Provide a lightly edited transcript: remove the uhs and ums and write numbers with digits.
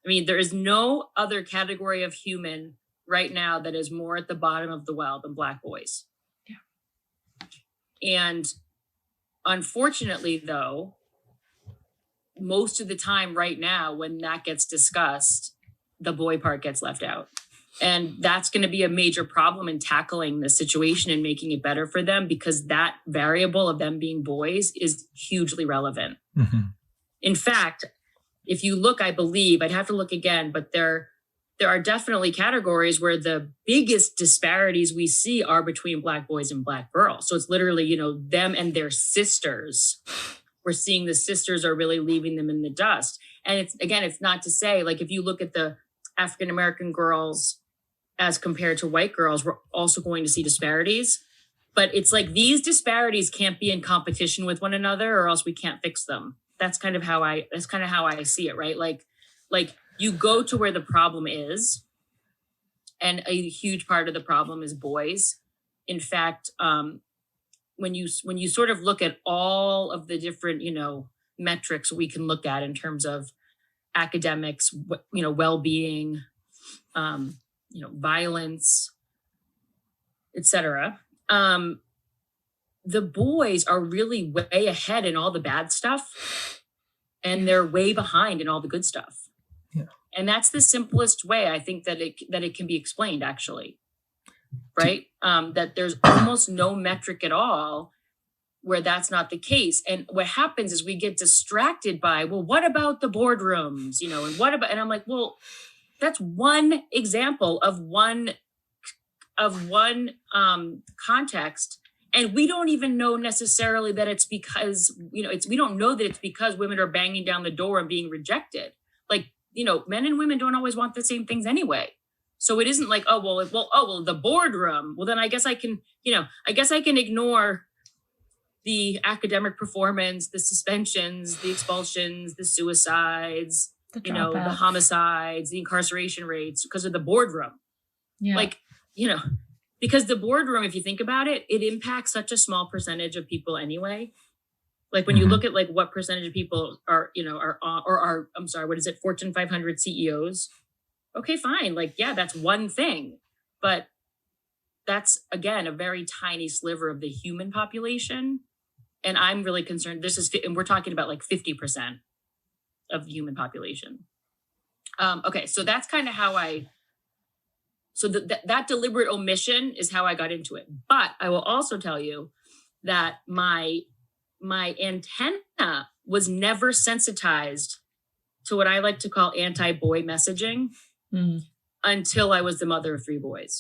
I mean, there is no other category of human right now that is more at the bottom of the well than Black boys. Yeah. And unfortunately, though, most of the time right now, when that gets discussed, the boy part gets left out. And that's going to be a major problem in tackling the situation and making it better for them, because that variable of them being boys is hugely relevant. Mm-hmm. In fact, if you look, I believe, I'd have to look again, but there are definitely categories where the biggest disparities we see are between Black boys and Black girls. So it's literally, them and their sisters. We're seeing the sisters are really leaving them in the dust. And it's not to say, like, if you look at the African-American girls as compared to white girls, we're also going to see disparities. But it's like these disparities can't be in competition with one another, or else we can't fix them. That's kind of how I see it, right? Like you go to where the problem is, and a huge part of the problem is boys. In fact, when you sort of look at all of the different, metrics we can look at in terms of academics, well-being, violence, etc. The boys are really way ahead in all the bad stuff, and they're way behind in all the good stuff. Yeah. And that's the simplest way I think that it can be explained, actually. Right? That there's almost no metric at all where that's not the case. And what happens is we get distracted by, well, what about the boardrooms? And I'm like, well, that's one example of one context. And we don't even know necessarily that it's because, we don't know that it's because women are banging down the door and being rejected. Like, men and women don't always want the same things anyway. So it isn't like, the boardroom. Well, then I guess I can ignore the academic performance, the suspensions, the expulsions, the suicides, the homicides, the incarceration rates because of the boardroom. Yeah. Because the boardroom, if you think about it, it impacts such a small percentage of people anyway. Like when you look at like what percentage of people are Fortune 500 CEOs. Okay, fine. Like, yeah, that's one thing, but that's again, a very tiny sliver of the human population. And I'm really concerned. And we're talking about like 50% of the human population. Okay. So that's kind of how that deliberate omission is how I got into it. But I will also tell you that my antenna was never sensitized to what I like to call anti-boy messaging until I was the mother of 3 boys.